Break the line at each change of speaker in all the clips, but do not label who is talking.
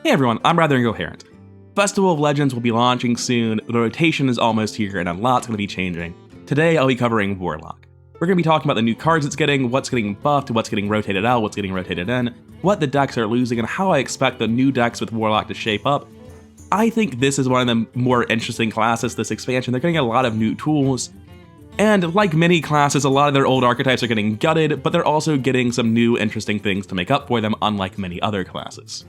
Hey everyone, I'm rather incoherent. Festival of Legends will be launching soon, the rotation is almost here, and a lot's going to be changing. Today I'll be covering Warlock. We're going to be talking about the new cards it's getting, what's getting buffed, what's getting rotated out, what's getting rotated in, what the decks are losing, and how I expect the new decks with Warlock to shape up. I think this is one of the more interesting classes this expansion. They're getting a lot of new tools, and like many classes, a lot of their old archetypes are getting gutted, but they're also getting some new interesting things to make up for them, unlike many other classes.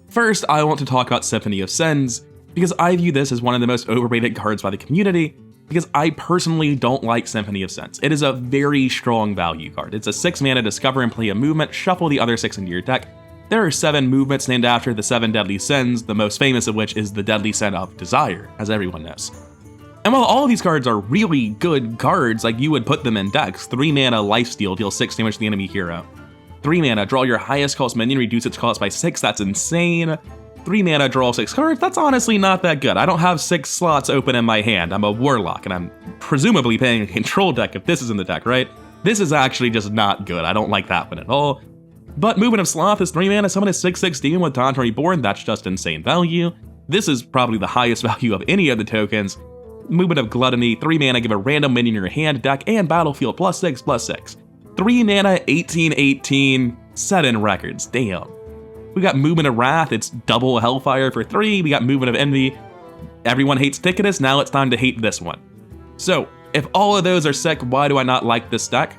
First, I want to talk about Symphony of Sins, because I view this as one of the most overrated cards by the community, because I personally don't like Symphony of Sins. It is a very strong value card. It's a 6-mana discover and play a movement, shuffle the other 6 into your deck. There are 7 movements named after the 7 deadly sins, the most famous of which is the deadly sin of Desire, as everyone knows. And while all of these cards are really good cards, like you would put them in decks, 3 mana lifesteal deals 6 damage to the enemy hero. 3 mana, draw your highest cost minion, reduce its cost by 6, that's insane. 3 mana, draw 6 cards, that's honestly not that good. I don't have 6 slots open in my hand, I'm a Warlock, and I'm presumably playing a control deck if this is in the deck, right? This is actually just not good, I don't like that one at all. But Movement of Sloth is 3 mana, summon a 6/6 demon with Taunt Reborn, that's just insane value. This is probably the highest value of any of the tokens. Movement of Gluttony, 3 mana, give a random minion in your hand, deck, and battlefield, +6/+6. 3 mana, 18/18, set in records, damn. We got Movement of Wrath, it's double Hellfire for 3, we got Movement of Envy. Everyone hates Ticketus, now it's time to hate this one. So, if all of those are sick, why do I not like this deck?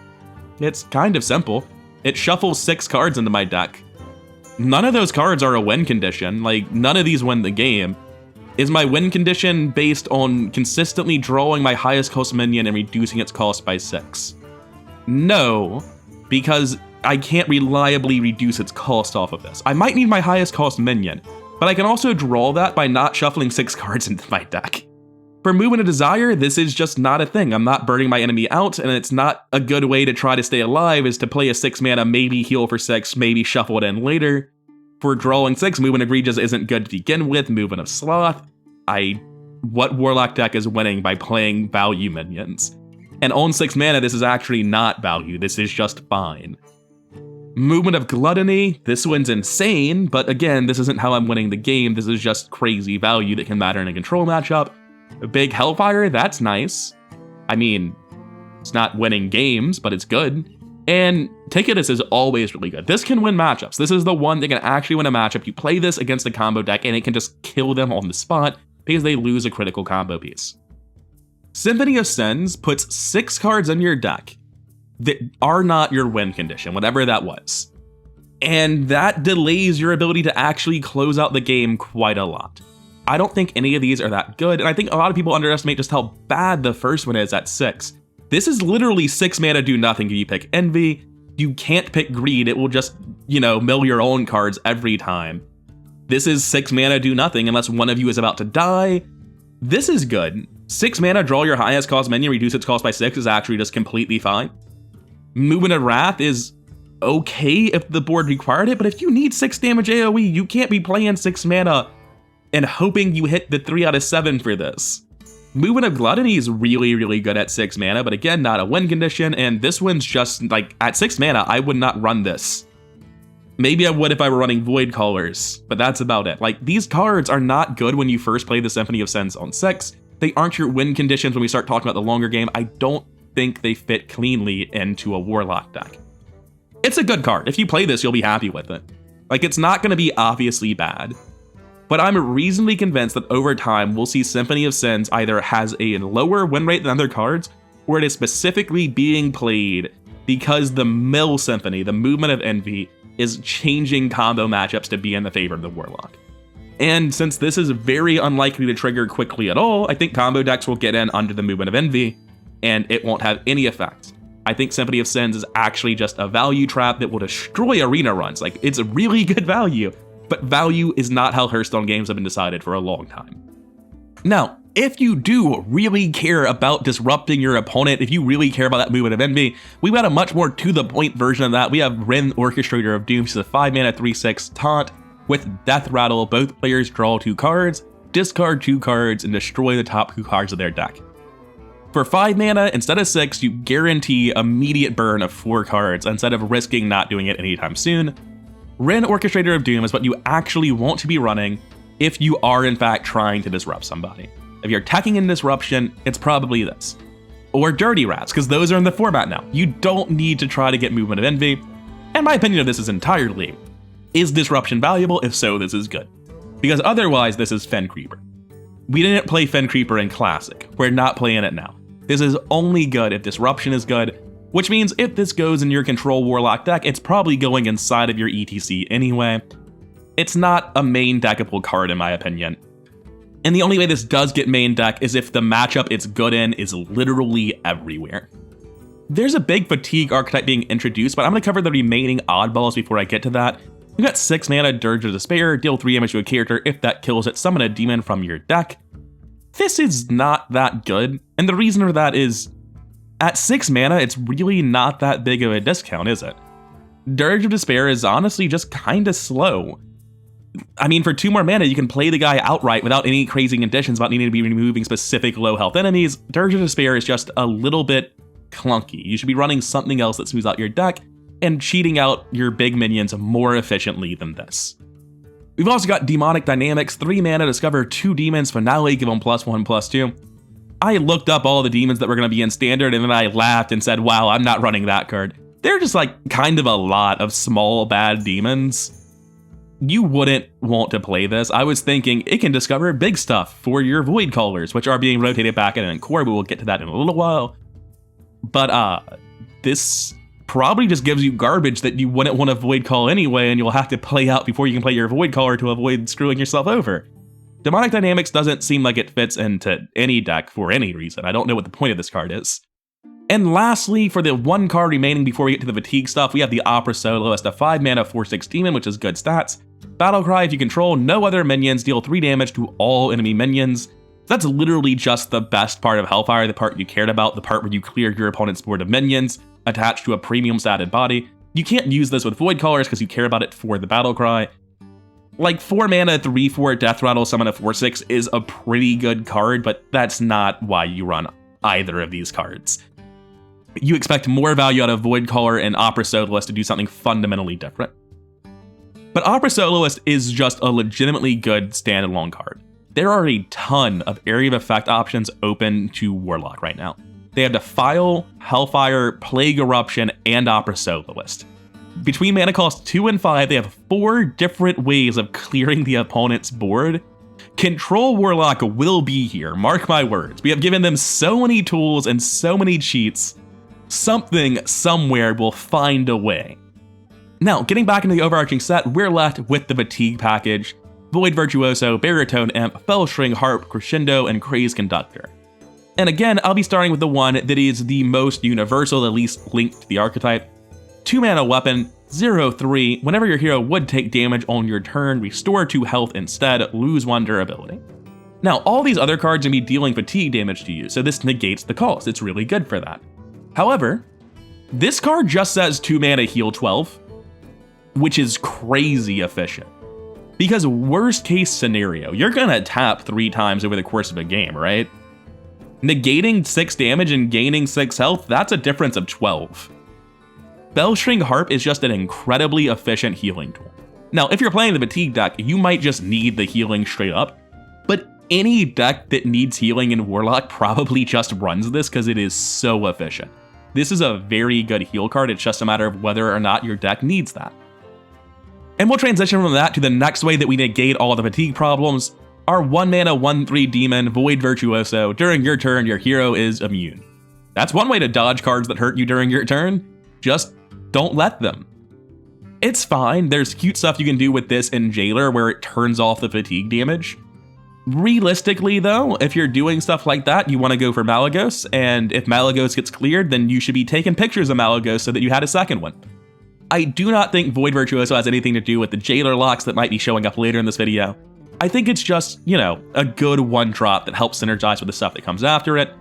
It's kind of simple. It shuffles 6 cards into my deck. None of those cards are a win condition, like none of these win the game. Is my win condition based on consistently drawing my highest cost minion and reducing its cost by 6? No, because I can't reliably reduce its cost off of this. I might need my highest cost minion, but I can also draw that by not shuffling 6 cards into my deck. For Movement of Desire, this is just not a thing. I'm not burning my enemy out, and it's not a good way to try to stay alive is to play a 6 mana, maybe heal for 6, maybe shuffle it in later. For drawing 6, Movement of Regis isn't good to begin with. Movement of Sloth, what Warlock deck is winning by playing value minions? And on 6 mana, this is actually not value, this is just fine. Movement of Gluttony, this one's insane, but again, this isn't how I'm winning the game, this is just crazy value that can matter in a control matchup. Big Hellfire, that's nice. I mean, it's not winning games, but it's good. And Ticketus is always really good. This can win matchups. This is the one that can actually win a matchup. You play this against a combo deck and it can just kill them on the spot because they lose a critical combo piece. Symphony of Sins puts 6 cards in your deck that are not your win condition, whatever that was. And that delays your ability to actually close out the game quite a lot. I don't think any of these are that good, and I think a lot of people underestimate just how bad the first one is at 6. This is literally 6 mana do nothing if you pick Envy. You can't pick Greed, it will just, mill your own cards every time. This is 6 mana do nothing unless one of you is about to die. This is good. 6 mana, draw your highest cost minion, reduce its cost by 6 is actually just completely fine. Movement of Wrath is okay if the board required it, but if you need 6 damage AoE, you can't be playing 6 mana and hoping you hit the 3 out of 7 for this. Movement of Gluttony is really, really good at 6 mana, but again, not a win condition, and this one's just, at 6 mana, I would not run this. Maybe I would if I were running voidcallers, but that's about it. These cards are not good when you first play the Symphony of Sins on 6. They aren't your win conditions when we start talking about the longer game. I don't think they fit cleanly into a Warlock deck. It's a good card. If you play this, you'll be happy with it. It's not going to be obviously bad. But I'm reasonably convinced that over time, we'll see Symphony of Sins either has a lower win rate than other cards, or it is specifically being played because the Mill Symphony, the Movement of Envy, is changing combo matchups to be in the favor of the Warlock. And since this is very unlikely to trigger quickly at all, I think combo decks will get in under the Movement of Envy, and it won't have any effect. I think Symphony of Sins is actually just a value trap that will destroy arena runs. It's a really good value. But value is not how Hearthstone games have been decided for a long time. Now, if you do really care about disrupting your opponent, if you really care about that Movement of Envy, we've got a much more to-the-point version of that. We have Wren, Orchestrator of Doom. She's a 5 mana 3/6 taunt with Deathrattle. Both players draw 2 cards, discard 2 cards, and destroy the top 2 cards of their deck. For 5 mana, instead of 6, you guarantee immediate burn of 4 cards instead of risking not doing it anytime soon. Wren Orchestrator of Doom is what you actually want to be running if you are in fact trying to disrupt somebody. If you're attacking in disruption, it's probably this. Or Dirty Rats, because those are in the format now. You don't need to try to get Movement of Envy. And my opinion of this is entirely, is disruption valuable? If so, this is good. Because otherwise, this is Fen Creeper. We didn't play Fen Creeper in Classic. We're not playing it now. This is only good if disruption is good, which means if this goes in your Control Warlock deck, it's probably going inside of your ETC anyway. It's not a main deckable card in my opinion. And the only way this does get main deck is if the matchup it's good in is literally everywhere. There's a big Fatigue archetype being introduced, but I'm going to cover the remaining oddballs before I get to that. You got 6 mana, Dirge of Despair, deal 3 damage to a character. If that kills it, summon a demon from your deck. This is not that good, and the reason for that is, at 6 mana, it's really not that big of a discount, is it? Dirge of Despair is honestly just kinda slow. I mean, for 2 more mana, you can play the guy outright without any crazy conditions about needing to be removing specific low health enemies. Dirge of Despair is just a little bit clunky. You should be running something else that smooths out your deck and cheating out your big minions more efficiently than this. We've also got Demonic Dynamics, 3 mana, discover 2 demons, finale, give them +1/+2. I looked up all the demons that were going to be in standard and then I laughed and said, wow, I'm not running that card. They're just like kind of a lot of small bad demons. You wouldn't want to play this. I was thinking it can discover big stuff for your voidcallers, which are being rotated back in core, but we'll get to that in a little while. But this probably just gives you garbage that you wouldn't want to voidcall anyway, and you'll have to play out before you can play your voidcaller to avoid screwing yourself over. Demonic Dynamics doesn't seem like it fits into any deck for any reason. I don't know what the point of this card is. And lastly, for the 1 card remaining before we get to the Fatigue stuff, we have the Opera Soloist, a 5 mana 4/6 demon, which is good stats. Battlecry, if you control no other minions, deal 3 damage to all enemy minions. That's literally just the best part of Hellfire, the part you cared about, the part where you cleared your opponent's board of minions, attached to a premium statted body. You can't use this with Voidcallers because you care about it for the Battlecry. Like 4 mana 3/4 Deathrattle summon a 4/6 is a pretty good card, but that's not why you run either of these cards. You expect more value out of Voidcaller and Opera Soloist to do something fundamentally different. But Opera Soloist is just a legitimately good standalone card. There are a ton of area of effect options open to Warlock right now. They have Defile, Hellfire, Plague Eruption, and Opera Soloist. Between mana cost 2 and 5, they have 4 different ways of clearing the opponent's board. Control Warlock will be here, mark my words. We have given them so many tools and so many cheats. Something somewhere will find a way. Now, getting back into the overarching set, we're left with the Fatigue package, Void Virtuoso, Baritone Imp, Fellstring Harp, Crescendo, and Crazed Conductor. And again, I'll be starting with the one that is the most universal, the least linked to the archetype. 2 mana weapon, 0/3, whenever your hero would take damage on your turn, restore 2 health instead, lose 1 durability. Now, all these other cards are going to be dealing fatigue damage to you, so this negates the cost. It's really good for that. However, this card just says 2 mana heal 12, which is crazy efficient. Because worst case scenario, you're gonna tap 3 times over the course of a game, right? Negating 6 damage and gaining 6 health, that's a difference of 12. Fellstring Harp is just an incredibly efficient healing tool. Now, if you're playing the Fatigue deck, you might just need the healing straight up, but any deck that needs healing in Warlock probably just runs this because it is so efficient. This is a very good heal card, it's just a matter of whether or not your deck needs that. And we'll transition from that to the next way that we negate all the fatigue problems. Our 1 mana 1/3 demon, Void Virtuoso. During your turn, your hero is immune. That's one way to dodge cards that hurt you during your turn. Just don't let them. It's fine, there's cute stuff you can do with this in Jailer where it turns off the fatigue damage. Realistically though, if you're doing stuff like that, you want to go for Malagos, and if Malagos gets cleared, then you should be taking pictures of Malagos so that you had a second one. I do not think Void Virtuoso has anything to do with the Jailer locks that might be showing up later in this video. I think it's just, you know, a good 1-drop that helps synergize with the stuff that comes after it.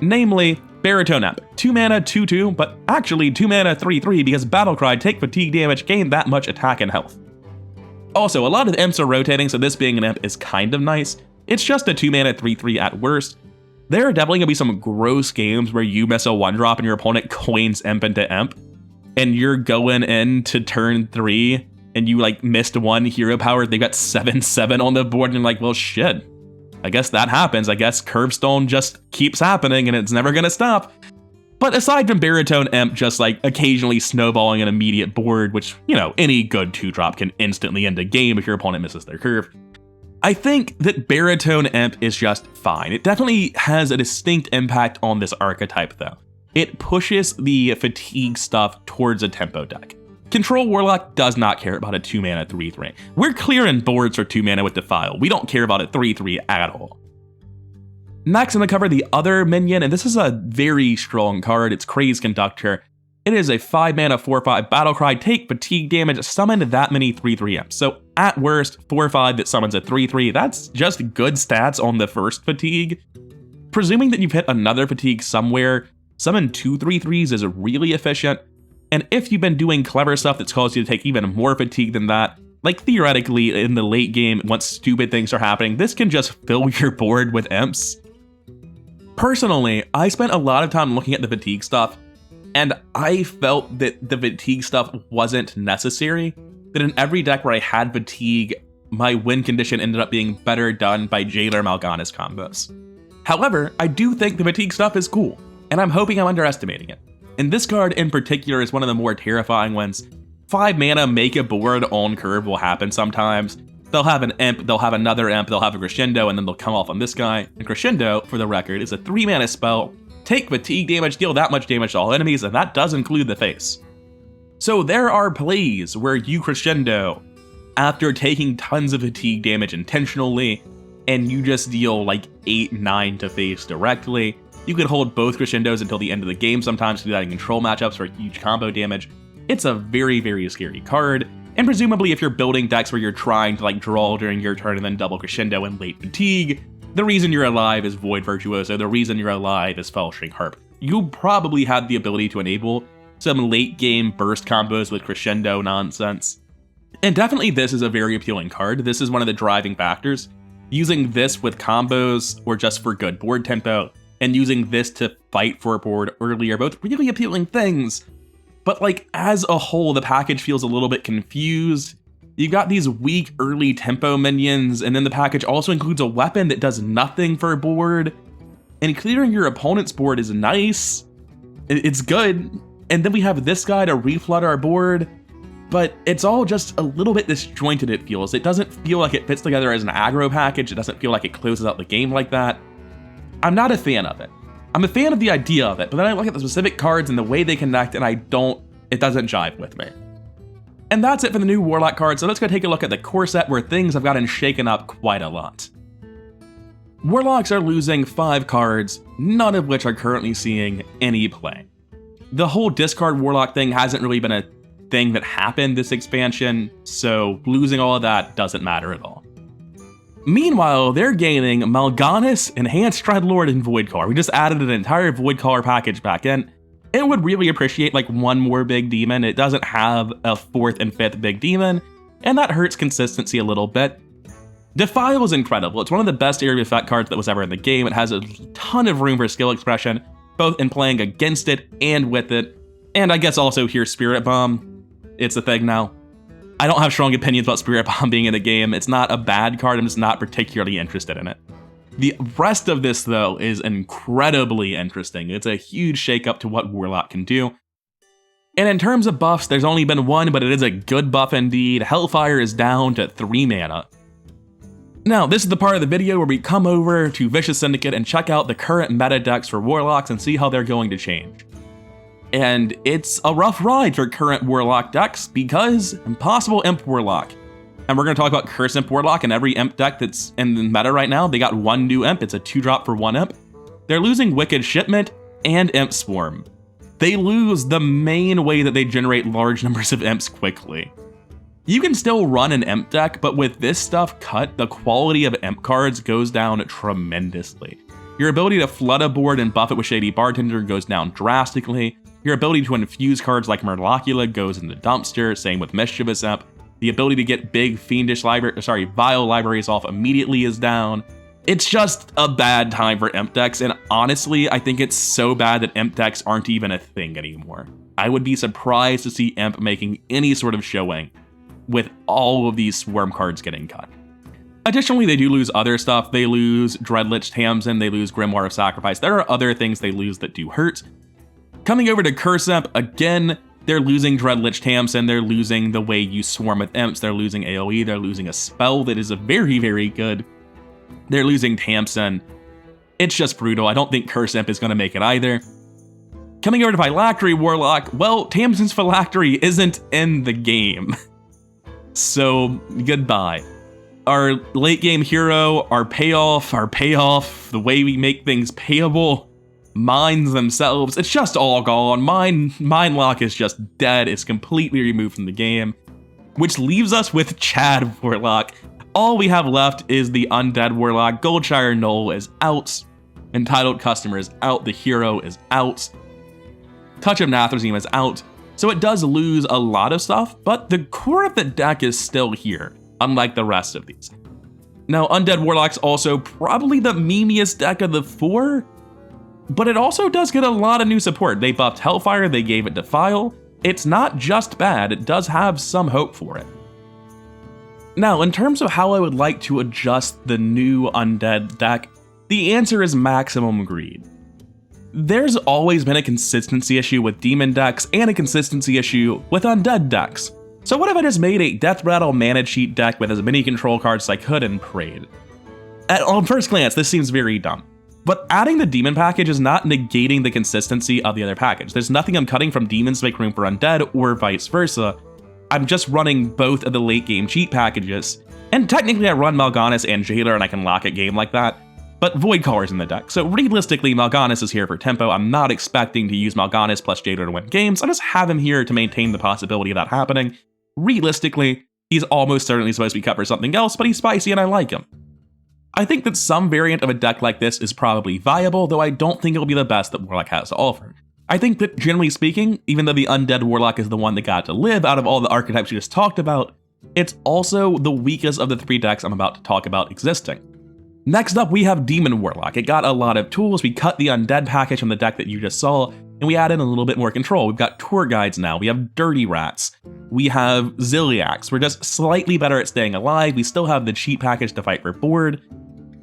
Namely, Baritone Imp, 2 mana 2/2, but actually 2 mana 3/3 because Battlecry, take fatigue damage, gain that much attack and health. Also, a lot of imps are rotating, so this being an imp is kind of nice. It's just a 2 mana 3/3 at worst. There are definitely gonna be some gross games where you miss a 1-drop and your opponent coins imp into imp, and you're going into turn 3 and you like missed one hero power, they've got 7/7 on the board, and you're like, well, shit. I guess that happens. I guess Curbstone just keeps happening and it's never gonna stop. But aside from Baritone Imp just like occasionally snowballing an immediate board, which, you know, any good 2-drop can instantly end a game if your opponent misses their curve, I think that Baritone Imp is just fine. It definitely has a distinct impact on this archetype though. It pushes the fatigue stuff towards a tempo deck. Control Warlock does not care about a 2-mana 3/3. We're clearing boards for 2 mana with Defile. We don't care about a 3/3 at all. Next, I'm going to cover the other minion, and this is a very strong card. It's Crazed Conductor. It is a 5-mana 4/5 Battlecry, take fatigue damage, summon that many 3/3 imps. So at worst, 4/5 that summons a 3/3. That's just good stats on the first fatigue. Presuming that you've hit another fatigue somewhere, summon 2 3/3s is really efficient. And if you've been doing clever stuff that's caused you to take even more fatigue than that, like theoretically in the late game, once stupid things are happening, this can just fill your board with imps. Personally, I spent a lot of time looking at the fatigue stuff, and I felt that the fatigue stuff wasn't necessary, that in every deck where I had fatigue, my win condition ended up being better done by Jailer Mal'Ganis combos. However, I do think the fatigue stuff is cool, and I'm hoping I'm underestimating it. And this card in particular is one of the more terrifying ones. 5 mana make a board on curve will happen sometimes. They'll have an imp, they'll have another imp, they'll have a crescendo, and then they'll come off on this guy. And crescendo, for the record, is a 3 mana spell. Take fatigue damage, deal that much damage to all enemies, and that does include the face. So there are plays where you crescendo after taking tons of fatigue damage intentionally, and you just deal like 8-9 to face directly. You can hold both crescendos until the end of the game sometimes to do that in control matchups for huge combo damage. It's a very, very scary card, and presumably if you're building decks where you're trying to like draw during your turn and then double crescendo and late fatigue, the reason you're alive is Void Virtuoso, the reason you're alive is Fellstring Harp. You probably have the ability to enable some late game burst combos with crescendo nonsense. And definitely this is a very appealing card. This is one of the driving factors. Using this with combos or just for good board tempo, and using this to fight for a board early are both really appealing things. But like as a whole, the package feels a little bit confused. You've got these weak early tempo minions, and then the package also includes a weapon that does nothing for a board. And clearing your opponent's board is nice. It's good. And then we have this guy to reflood our board. But it's all just a little bit disjointed, it feels. It doesn't feel like it fits together as an aggro package. It doesn't feel like it closes out the game like that. I'm not a fan of it. I'm a fan of the idea of it, but then I look at the specific cards and the way they connect, and it doesn't jive with me. And that's it for the new Warlock card, so let's go take a look at the core set where things have gotten shaken up quite a lot. Warlocks are losing 5 cards, none of which are currently seeing any play. The whole discard Warlock thing hasn't really been a thing that happened this expansion, so losing all of that doesn't matter at all. Meanwhile, they're gaining Mal'Ganis, Enhanced Dreadlord, and Voidcaller. We just added an entire Voidcaller package back in. It would really appreciate like one more big demon. It doesn't have a 4th and 5th big demon, and that hurts consistency a little bit. Defile is incredible. It's one of the best area of effect cards that was ever in the game. It has a ton of room for skill expression, both in playing against it and with it. And I guess also here Spirit Bomb. It's a thing now. I don't have strong opinions about Spirit Bomb being in the game. It's not a bad card, I'm just not particularly interested in it. The rest of this, though, is incredibly interesting. It's a huge shakeup to what Warlock can do. And in terms of buffs, there's only been one, but it is a good buff indeed. Hellfire is down to 3 mana. Now, this is the part of the video where we come over to Vicious Syndicate and check out the current meta decks for Warlocks and see how they're going to change. And it's a rough ride for current Warlock decks because Impossible Imp Warlock. And we're going to talk about Curse Imp Warlock, and every Imp deck that's in the meta right now, they got one new Imp. It's a 2-drop for 1 Imp. They're losing Wicked Shipment and Imp Swarm. They lose the main way that they generate large numbers of Imps quickly. You can still run an Imp deck, but with this stuff cut, the quality of Imp cards goes down tremendously. Your ability to flood a board and buff it with Shady Bartender goes down drastically. Your ability to infuse cards like Murlocula goes in the dumpster, same with Mischievous Imp. The ability to get big Vile libraries off immediately is down. It's just a bad time for Imp decks, and honestly, I think it's so bad that Imp decks aren't even a thing anymore. I would be surprised to see Imp making any sort of showing with all of these Swarm cards getting cut. Additionally, they do lose other stuff. They lose Dreadlich Tamsin, they lose Grimoire of Sacrifice. There are other things they lose that do hurt. Coming over to Curse Imp, again, they're losing Dreadlich Tamsin, they're losing the way you swarm with imps, they're losing AoE, they're losing a spell that is very, very good. They're losing Tamsin. It's just brutal. I don't think Curse Imp is going to make it either. Coming over to Phylactery Warlock, well, Tamsin's Phylactery isn't in the game. So, goodbye. Our late game hero, our payoff, the way we make things payable, mines themselves, it's just all gone. Mine lock is just dead, it's completely removed from the game. Which leaves us with Chad Warlock. All we have left is the Undead Warlock. Goldshire Knoll is out. Entitled Customer is out. The hero is out. Touch of Nathrezim is out. So it does lose a lot of stuff, but the core of the deck is still here, unlike the rest of these. Now, Undead Warlock's also probably the memeiest deck of the four, but it also does get a lot of new support. They buffed Hellfire, they gave it Defile. It's not just bad, it does have some hope for it. Now, in terms of how I would like to adjust the new Undead deck, the answer is Maximum Greed. There's always been a consistency issue with Demon decks and a consistency issue with Undead decks. So what if I just made a Deathrattle mana cheat deck with as many control cards as I could and prayed? On first glance, this seems very dumb. But adding the Demon package is not negating the consistency of the other package. There's nothing I'm cutting from Demons to make room for Undead or vice versa. I'm just running both of the late game cheat packages. And technically I run Mal'Ganis and Jailer and I can lock a game like that. But voidcaller's in the deck, so realistically Mal'Ganis is here for tempo. I'm not expecting to use Mal'Ganis plus Jailer to win games. I just have him here to maintain the possibility of that happening. Realistically, he's almost certainly supposed to be cut for something else, but he's spicy and I like him. I think that some variant of a deck like this is probably viable, though I don't think it'll be the best that Warlock has to offer. I think that generally speaking, even though the Undead Warlock is the one that got to live out of all the archetypes we just talked about, it's also the weakest of the three decks I'm about to talk about existing. Next up, we have Demon Warlock. It got a lot of tools. We cut the Undead package from the deck that you just saw, and we added a little bit more control. We've got Tour Guides now. We have Dirty Rats. We have Ziliacs. We're just slightly better at staying alive. We still have the cheat package to fight for board.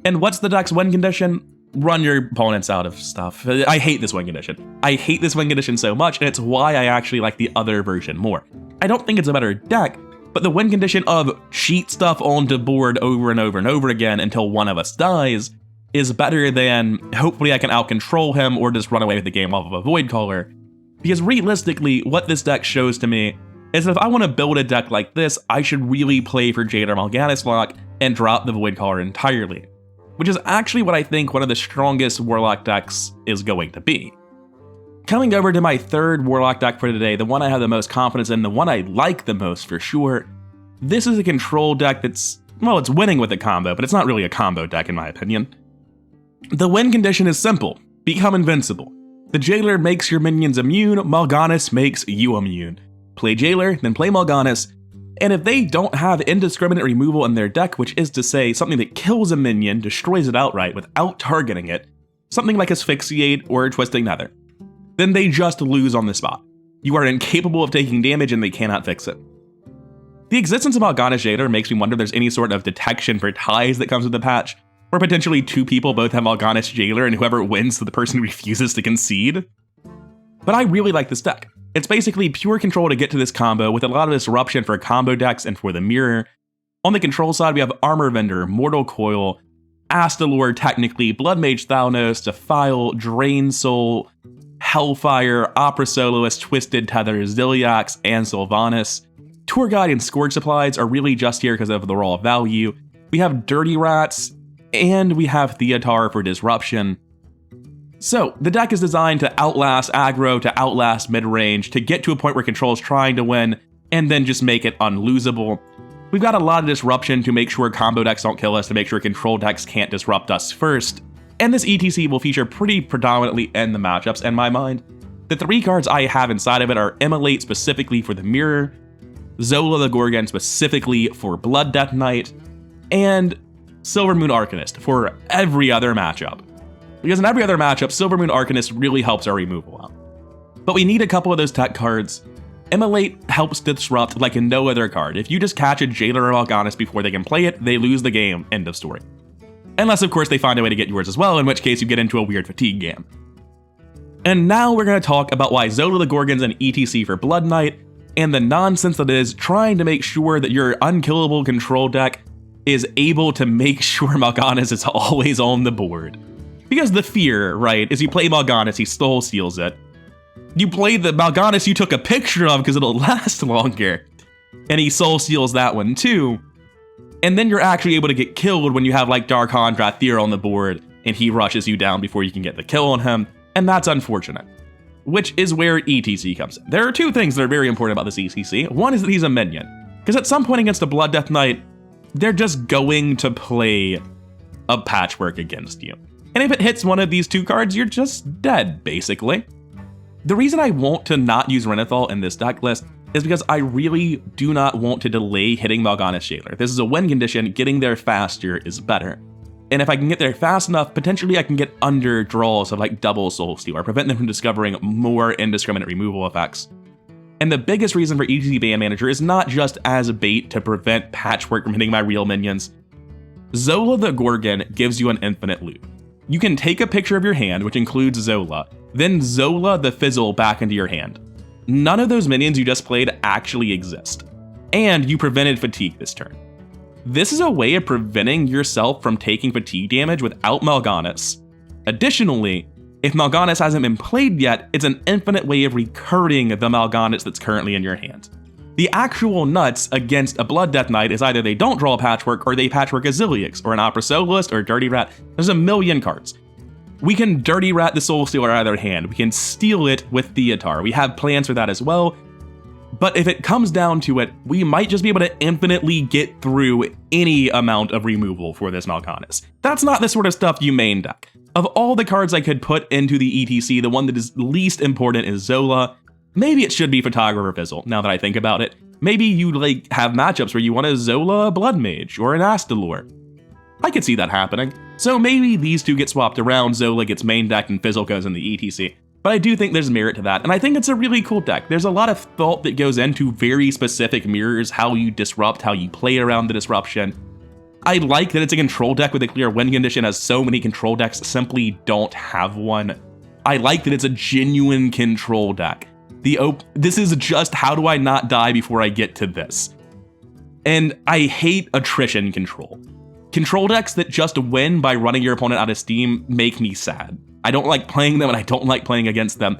And what's the deck's win condition? Run your opponents out of stuff. I hate this win condition. I hate this win condition so much, and it's why I actually like the other version more. I don't think it's a better deck, but the win condition of cheat stuff onto board over and over and over again until one of us dies is better than hopefully I can out-control him or just run away with the game off of a voidcaller. Because realistically, what this deck shows to me is that if I want to build a deck like this, I should really play for Jade or Mal'Ganis lock and drop the voidcaller entirely. Which is actually what I think one of the strongest Warlock decks is going to be. Coming over to my third Warlock deck for today, the one I have the most confidence in, the one I like the most for sure. This is a control deck that's, well, it's winning with a combo, but it's not really a combo deck in my opinion. The win condition is simple: become invincible. The Jailer makes your minions immune, Mal'Ganis makes you immune. Play Jailer, then play Mal'Ganis, and if they don't have indiscriminate removal in their deck, which is to say something that kills a minion, destroys it outright without targeting it, something like Asphyxiate or Twisting Nether, then they just lose on the spot. You are incapable of taking damage and they cannot fix it. The existence of Mal'Ganis Jailer makes me wonder if there's any sort of detection for ties that comes with the patch, or potentially two people both have Mal'Ganis Jailer and whoever wins to the person who refuses to concede. But I really like this deck. It's basically pure control to get to this combo with a lot of disruption for combo decks and for the mirror. On the control side, we have Armor Vendor, Mortal Coil, Astalor technically, Blood Mage Thalnos, Defile, Drain Soul, Hellfire, Opera Soloist, Twisted Tether, Ziliacs, and Sylvanas. Tour Guide and Scourge Supplies are really just here because of the raw value. We have Dirty Rats, and we have Theotar for disruption. So, the deck is designed to outlast aggro, to outlast mid-range, to get to a point where control is trying to win, and then just make it unlosable. We've got a lot of disruption to make sure combo decks don't kill us, to make sure control decks can't disrupt us first. And this ETC will feature pretty predominantly in the matchups in my mind. The three cards I have inside of it are Immolate specifically for the mirror, Zola the Gorgon specifically for Blood Death Knight, and Silvermoon Arcanist for every other matchup. Because in every other matchup, Silvermoon Arcanist really helps our removal out. But we need a couple of those tech cards, Immolate helps disrupt like no other card. If you just catch a Jailer or Mal'Ganis before they can play it, they lose the game, end of story. Unless, of course, they find a way to get yours as well, in which case you get into a weird fatigue game. And now we're going to talk about why Zola the Gorgon's an ETC for Blood Knight, and the nonsense that is trying to make sure that your unkillable control deck is able to make sure Mal'Ganis is always on the board. Because the fear, right, is you play Mal'Ganis, he soul steals it. You play the Mal'Ganis you took a picture of because it'll last longer, and he soul steals that one too. And then you're actually able to get killed when you have like Dark Handra Theor on the board, and he rushes you down before you can get the kill on him, and that's unfortunate. Which is where ETC comes in. There are two things that are very important about this ETC. One is that he's a minion, because at some point against a Blood Death Knight, they're just going to play a Patchwork against you. And if it hits one of these two cards, you're just dead, basically. The reason I want to not use Renathal in this deck list is because I really do not want to delay hitting Mal'Ganis Jailer. This is a win condition, getting there faster is better. And if I can get there fast enough, potentially I can get under draws of like double Soul Steal or prevent them from discovering more indiscriminate removal effects. And the biggest reason for ETC Ban Manager is not just as a bait to prevent Patchwork from hitting my real minions. Zola the Gorgon gives you an infinite loop. You can take a picture of your hand, which includes Zola, then Zola the Fizzle back into your hand. None of those minions you just played actually exist. And you prevented fatigue this turn. This is a way of preventing yourself from taking fatigue damage without Mal'Ganis. Additionally, if Mal'Ganis hasn't been played yet, it's an infinite way of recurring the Mal'Ganis that's currently in your hand. The actual nuts against a Blood Death Knight is either they don't draw a Patchwork or they Patchwork a Zilliax or an Opera Soloist or a Dirty Rat. There's a million cards. We can Dirty Rat the Soul Stealer out of their hand. We can steal it with Theotar. We have plans for that as well. But if it comes down to it, we might just be able to infinitely get through any amount of removal for this Mal'Ganis. That's not the sort of stuff you main deck. Of all the cards I could put into the ETC, the one that is least important is Zola. Maybe it should be Photographer Fizzle, now that I think about it. Maybe you like have matchups where you want a Zola Blood Mage or an Astalor. I could see that happening. So maybe these two get swapped around, Zola gets main decked and Fizzle goes in the ETC. But I do think there's merit to that, and I think it's a really cool deck. There's a lot of thought that goes into very specific mirrors, how you disrupt, how you play around the disruption. I like that it's a control deck with a clear win condition, as so many control decks simply don't have one. I like that it's a genuine control deck. This is just how do I not die before I get to this. And I hate attrition control. Control decks that just win by running your opponent out of steam make me sad. I don't like playing them and I don't like playing against them.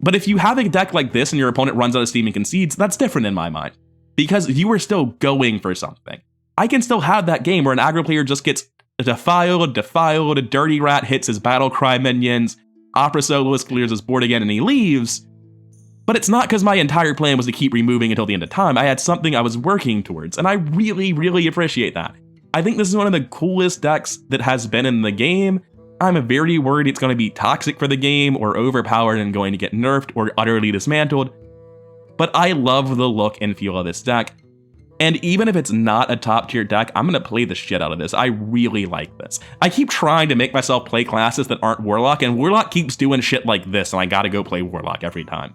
But if you have a deck like this and your opponent runs out of steam and concedes, that's different in my mind. Because you are still going for something. I can still have that game where an aggro player just gets defiled, a Dirty Rat hits his Battlecry minions, Opera Soloist clears his board again and he leaves. But it's not because my entire plan was to keep removing until the end of time. I had something I was working towards, and I really, really appreciate that. I think this is one of the coolest decks that has been in the game. I'm very worried it's going to be toxic for the game, or overpowered and going to get nerfed, or utterly dismantled. But I love the look and feel of this deck. And even if it's not a top tier deck, I'm going to play the shit out of this. I really like this. I keep trying to make myself play classes that aren't Warlock, and Warlock keeps doing shit like this, and I gotta go play Warlock every time.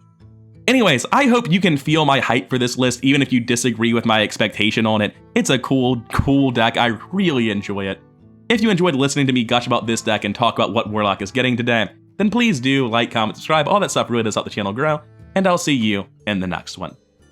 Anyways, I hope you can feel my hype for this list, even if you disagree with my expectation on it. It's a cool deck. I really enjoy it. If you enjoyed listening to me gush about this deck and talk about what Warlock is getting today, then please do like, comment, subscribe. All that stuff really does help the channel grow, and I'll see you in the next one.